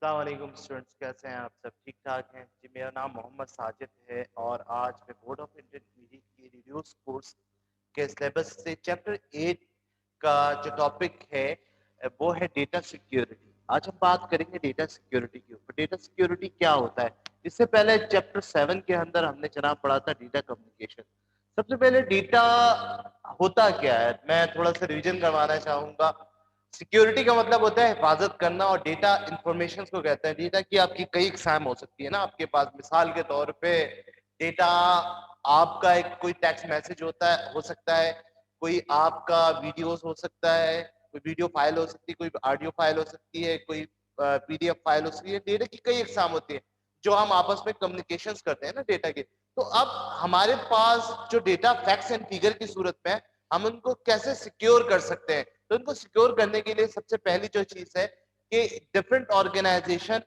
अस्सलाम स्टूडेंट्स, कैसे हैं आप सब? ठीक ठाक हैं जी। मेरा नाम मोहम्मद साजिद है और आज मैं बोर्ड ऑफ इंटरमीडिएट की रिड्यूस कोर्स के सिलेबस से चैप्टर 8 का जो टॉपिक है वो है डेटा सिक्योरिटी। आज हम बात करेंगे डेटा सिक्योरिटी के ऊपर। डेटा सिक्योरिटी क्या होता है? इससे पहले चैप्टर 7 के अंदर हमने जनाब पढ़ा था डेटा कम्युनिकेशन। सबसे पहले डेटा होता क्या है, मैं थोड़ा सा रिवीजन करवाना चाहूंगा। सिक्योरिटी का मतलब होता है हिफाजत करना, और डेटा इंफॉर्मेशन को कहते हैं। डेटा की आपकी कई इकसाम हो सकती है ना आपके पास। मिसाल के तौर पे डेटा आपका एक कोई टेक्स्ट मैसेज होता है, हो सकता है, कोई आपका वीडियोस हो सकता है, कोई वीडियो फाइल हो सकती है, कोई ऑडियो फाइल हो सकती है, कोई पीडीएफ फाइल हो सकती है। डेटा की कई इकसाम होती है जो हम आपस में कम्युनिकेशन करते हैं ना डेटा के। तो अब हमारे पास जो डेटा फैक्ट्स एंड फिगर की सूरत में है, हम उनको कैसे सिक्योर कर सकते हैं? तो इनको सिक्योर करने के लिए सबसे पहली जो चीज है कि डिफरेंट ऑर्गेनाइजेशन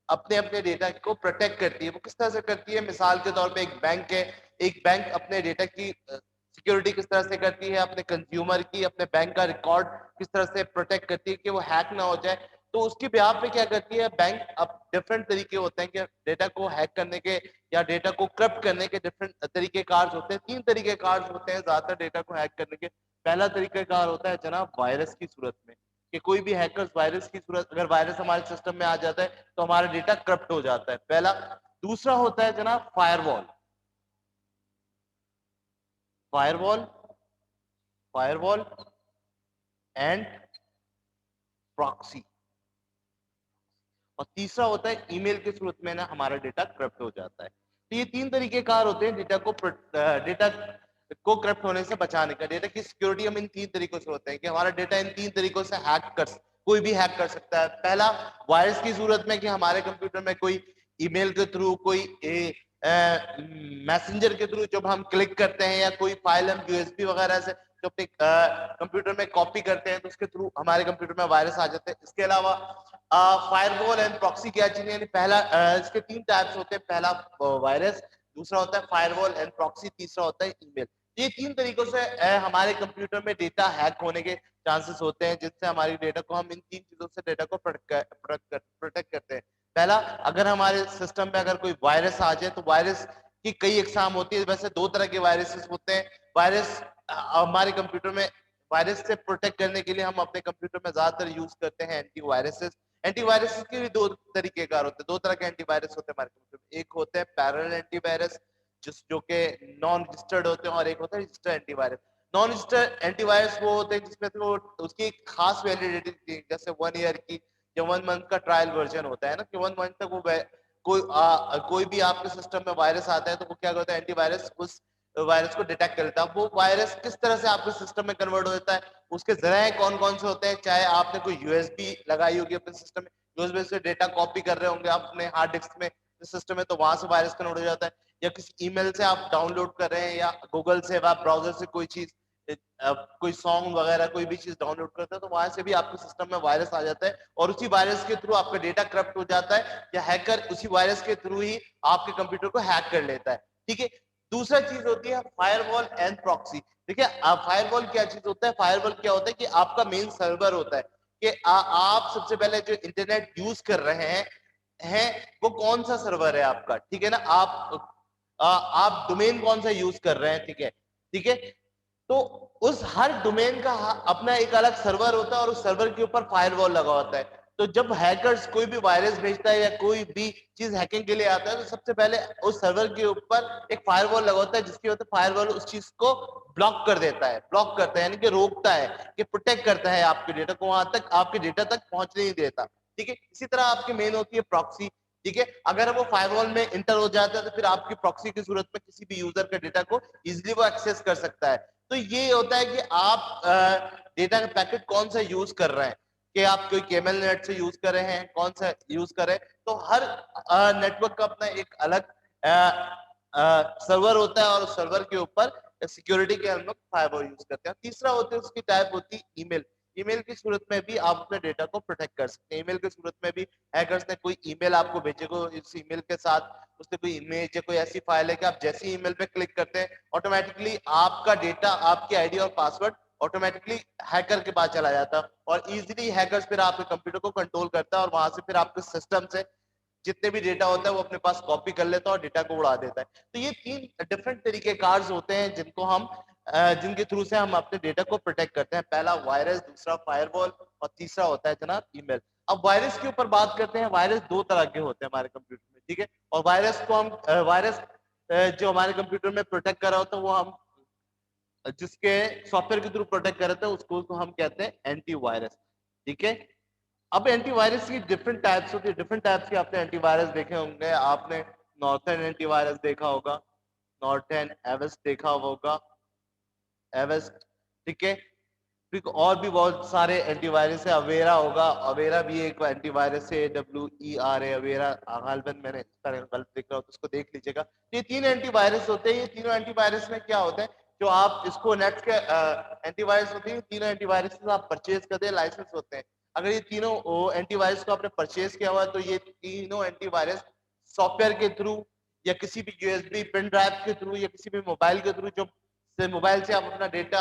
अपने अपने डेटा को प्रोटेक्ट करती है। वो किस तरह से करती है? मिसाल के तौर पे एक बैंक है, एक बैंक अपने डेटा की सिक्योरिटी किस तरह से करती है? अपने कंज्यूमर की, अपने बैंक का रिकॉर्ड किस तरह से प्रोटेक्ट करती है कि वो हैक ना हो जाए। तो उसकी ब्याह पे क्या करती है बैंक? अब डिफरेंट तरीके होते हैं कि डेटा को हैक करने के या डेटा को करप्ट करने के डिफरेंट तरीके कार होते हैं। 3 तरीके कार होते हैं ज्यादातर डेटा को हैक करने के। पहला तरीकाकार होता है जनाब वायरस की सूरत में, कि कोई भी हैकर्स वायरस की सूरत, अगर वायरस हमारे सिस्टम में आ जाता है तो हमारा डेटा करप्ट हो जाता है, पहला। दूसरा होता है जनाब firewall. Firewall, firewall and proxy. और तीसरा होता है ईमेल के सूरत में ना हमारा डेटा करप्ट हो जाता है। तो ये 3 तरीके कार होते हैं डेटा को करप्ट होने से बचाने का। डेटा की सिक्योरिटी हम इन 3 तरीकों से होते हैं कि हमारा डेटा इन 3 तरीकों से कोई भी हैक कर सकता है। पहला, वायरस की सूरत में कि हमारे कंप्यूटर में कोई ईमेल के थ्रू, कोई मैसेंजर के थ्रू जब हम क्लिक करते हैं, या कोई फाइल हम यूएसबी वगैरह से जो अपने कंप्यूटर में कॉपी करते हैं, तो उसके थ्रू हमारे कंप्यूटर में वायरस आ जाते हैं। इसके अलावा फायरवॉल एंड प्रॉक्सी क्या चीज है? पहला, इसके 3 टाइप्स होते हैं। पहला वायरस, दूसरा होता है फायरवॉल एंड प्रॉक्सी, तीसरा होता है ईमेल। ये 3 तरीकों से हमारे कंप्यूटर में डेटा हैक होने के चांसेस होते हैं, जिससे हमारी डेटा को, हम इन 3 चीजों से डेटा को प्रोटेक्ट करते हैं। पहला, अगर हमारे सिस्टम में अगर कोई वायरस आ जाए, तो वायरस की कई इकसाम होती है। वैसे 2 तरह के वायरसेस होते हैं। वायरस हमारे कंप्यूटर में, वायरस से प्रोटेक्ट करने के लिए हम अपने कंप्यूटर में ज्यादातर यूज करते हैं एंटीवायरसेस। एंटीवायरस के भी 2 तरीके कार होते हैं, 2 तरह के एंटीवायरस होते हैं हमारे कंप्यूटर में। एक होते हैं पैरेलल एंटीवायरस, जो कि नॉन रजिस्टर्ड होते हैं, और एक होता है registered antivirus. Non registered antivirus वो होते हैं जिसमें तो उसकी एक खास वैलिडिटी, जैसे 1 ईयर की या 1 मंथ का ट्रायल वर्जन होता है ना, कि 1 मंथ तक वो कोई भी आपके सिस्टम में वायरस आता है तो वो क्या करता है, एंटीवायरस उस वायरस को डिटेक्ट करता है। वो वायरस किस तरह से आपके सिस्टम में कन्वर्ट हो जाता है, उसके जराए कौन कौन से होते हैं। चाहे आपने कोई यूएसबी लगाई होगी अपने सिस्टम में, यूएसबी से डेटा कॉपी कर रहे होंगे आप अपने हार्ड डिस्क में सिस्टम में, तो वहां से वायरस कन्वर्ट हो जाता है। या किसी ईमेल से आप डाउनलोड कर रहे हैं, या गूगल से, वेब ब्राउजर से कोई चीज, कोई सॉन्ग वगैरह कोई भी चीज डाउनलोड करते हैं, तो वहां से भी आपके सिस्टम में वायरस आ जाता है, और उसी वायरस के थ्रू आपका डेटा करप्ट हो जाता है, या हैकर उसी वायरस के थ्रू ही आपके कंप्यूटर को हैक कर लेता है। ठीक है। दूसरा चीज होती है फायरवॉल एंड प्रॉक्सी। देखिए, फायरवॉल क्या चीज होता है? फायरवॉल क्या होता है कि आपका मेन सर्वर होता है, कि आप सबसे पहले जो इंटरनेट यूज कर रहे हैं वो कौन सा सर्वर है आपका। ठीक है ना, आप डोमेन कौन सा यूज कर रहे हैं। ठीक है, ठीक है। तो उस हर डोमेन का अपना एक अलग सर्वर होता है, और उस सर्वर के ऊपर फायरवॉल लगा होता है। तो जब हैकर्स कोई भी वायरस भेजता है या कोई भी चीज हैकिंग के लिए आता है, तो सबसे पहले उस सर्वर के ऊपर एक फायरवॉल लगा होता है, जिसकी वजह से फायरवॉल उस चीज को ब्लॉक कर देता है, ब्लॉक करता है, यानी कि रोकता है, कि प्रोटेक्ट करता है आपके डेटा को, वहां तक आपके डेटा तक पहुंचने नहीं देता। ठीक है। इसी तरह आपकी मेन होती है प्रॉक्सी। ठीक है। अगर वो फायरवॉल में इंटर हो जाता है, तो फिर आपकी प्रॉक्सी की सूरत में किसी भी यूजर के डेटा को इजिली वो एक्सेस कर सकता है। तो ये होता है कि आप डेटा का पैकेट कौन सा यूज कर रहे हैं, कि आप कोई केमल नेट से यूज कर रहे हैं, कौन सा यूज कर रहे हैं। तो हर नेटवर्क का अपना एक अलग सर्वर होता है, और उस सर्वर के ऊपर सिक्योरिटी के हम लोग फायरवॉल यूज करते हैं। तीसरा होता है, उसकी टाइप होती है ईमेल। ईमेल की सूरत में भी आप अपने डेटा को प्रोटेक्ट कर सकते हैं। ईमेल की सूरत में भी हैकर्स ने कोई ईमेल आपको भेजेगा, इस ईमेल के साथ उससे कोई इमेज या कोई ऐसी फाइल है कि आप जैसे ईमेल पे क्लिक करते हैं, ऑटोमेटिकली आपका डेटा, आपकी आईडी और पासवर्ड ऑटोमेटिकली हैकर के पास चला जाता है और इजीली हैकर्स फिर आपके कंप्यूटर को कंट्रोल करता है और वहां से फिर आपके सिस्टम से जितने भी डेटा होता है वो अपने पास कॉपी कर लेता है और डेटा को उड़ा देता है। तो ये 3 डिफरेंट तरीके कार्ड्स होते हैं जिनको हम जिनके थ्रू से हम अपने डेटा को प्रोटेक्ट करते हैं। पहला वायरस, दूसरा फायरवॉल और तीसरा होता है जनाब ईमेल। अब वायरस के ऊपर बात करते हैं। वायरस 2 तरह के होते हैं हमारे कंप्यूटर में, ठीक है। और वायरस को हम वायरस जो हमारे कंप्यूटर में प्रोटेक्ट कर रहा होता है वो हम जिसके सॉफ्टवेयर के थ्रू प्रोटेक्ट कर रहे थे उसको हम कहते हैं एंटीवायरस, ठीक है। अब एंटीवायरस की डिफरेंट टाइप्स होती है। डिफरेंट टाइप्स के आपने एंटीवायरस देखे होंगे। आपने नॉर्थर्न एंटीवायरस देखा होगा, नॉर्थर्न एवेस्ट देखा होगा, एवेस्ट, ठीक है। फिर और भी बहुत सारे एंटीवायरस है। अवेरा होगा, अवेरा भी एक एंटीवायरस है, WERA अवेरा। गालिबन मैंने गलत देख रहा हूँ तो उसको देख लीजिएगा। ये 3 एंटीवायरस होते हैं। ये तीनों एंटीवायरस में क्या होता है, जो आप इसको नेट के एंटीवायरस होते हैं, तीनों एंटीवायरस आप परचेज करते हैं, लाइसेंस होते हैं। अगर ये तीनों एंटीवायरस को आपने परचेज किया हुआ है तो ये तीनों एंटीवायरस सॉफ्टवेयर के थ्रू या किसी भी USB पेन ड्राइव के थ्रू या किसी भी मोबाइल के थ्रू, जो से मोबाइल से आप अपना डेटा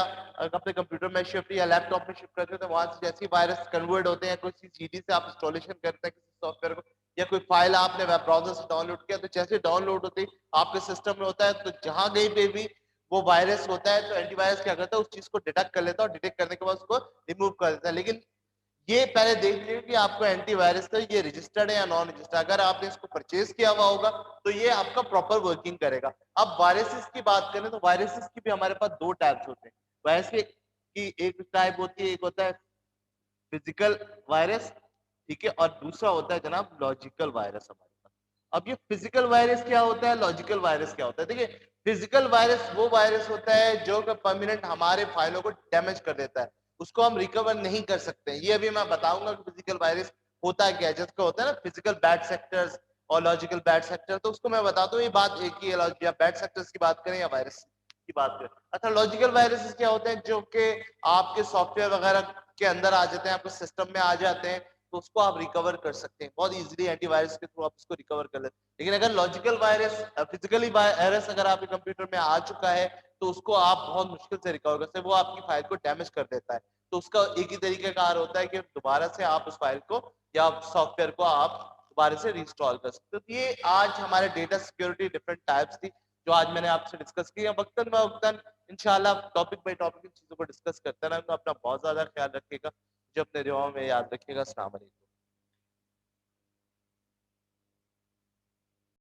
अपने कंप्यूटर में शिफ्ट या लैपटॉप में शिफ्ट करते हैं तो वहां से जैसे वायरस कन्वर्ट होते हैं, किसी CD से आप इंस्टॉलेशन करते हैं किसी सॉफ्टवेयर को, या कोई फाइल आपने वेब ब्राउजर से डाउनलोड किया तो जैसे डाउनलोड होती है आपके सिस्टम में होता है, तो जहां कहीं पे भी वो वायरस होता है तो एंटीवायरस क्या करता है, उस चीज को डिटेक्ट कर लेता है और डिटेक्ट करने के बाद उसको रिमूव कर देता है। लेकिन ये पहले देख लीजिए कि आपको एंटीवायरस का ये रजिस्टर्ड है या नॉन रजिस्टर्ड। अगर आपने इसको परचेज किया हुआ होगा तो ये आपका प्रॉपर वर्किंग करेगा। अब वायरसेस की बात करें तो वायरसेस की भी हमारे पास 2 टाइप्स होते हैं। वायरस की एक टाइप होती है, एक होता है फिजिकल वायरस, ठीक है, और दूसरा होता है जनाब लॉजिकल वायरस हमारे पास। अब ये फिजिकल वायरस क्या होता है, लॉजिकल वायरस क्या होता है? देखिए, फिजिकल वायरस वो वायरस होता है जो कि परमानेंट हमारे फाइलों को डैमेज कर देता है, उसको हम रिकवर नहीं कर सकते। ये अभी मैं बताऊंगा कि फिजिकल वायरस होता है क्या, जिसका होता है ना फिजिकल बैड सेक्टर्स और लॉजिकल बैड सेक्टर, तो उसको मैं बताता हूँ। ये बात एक ही है, या बैड सेक्टर्स की बात करें या वायरस की बात करें। अच्छा, लॉजिकल वायरसेस क्या होते हैं, जो कि आपके सॉफ्टवेयर वगैरह के अंदर आ जाते हैं, आपके सिस्टम में आ जाते हैं, तो उसको आप रिकवर कर सकते हैं बहुत इजीली, एंटीवायरस के थ्रू आप उसको रिकवर कर लेते हैं। लेकिन अगर लॉजिकल वायरस, फिजिकली वायरस अगर आपके कंप्यूटर में आ चुका है तो उसको आप बहुत मुश्किल से रिकवर कर सकते हैं, वो आपकी फाइल को डैमेज कर देता है। तो उसका एक ही तरीके कार होता है कि दोबारा से आप उस फाइल को या सॉफ्टवेयर को आप दोबारा से रिस्टॉल कर सकते हो। तो ये आज हमारे डेटा सिक्योरिटी डिफरेंट टाइप्स थी जो आज मैंने आपसे डिस्कस किया। वक्तन ब वक्तन इंशाल्लाह टॉपिक बाय टॉपिक इन चीजों को डिस्कस करते रहेंगे। अपना बहुत ज्यादा ख्याल रखिएगा, जो अपने दुआओं में याद रखिएगा। अस्सलाम वालेकुम।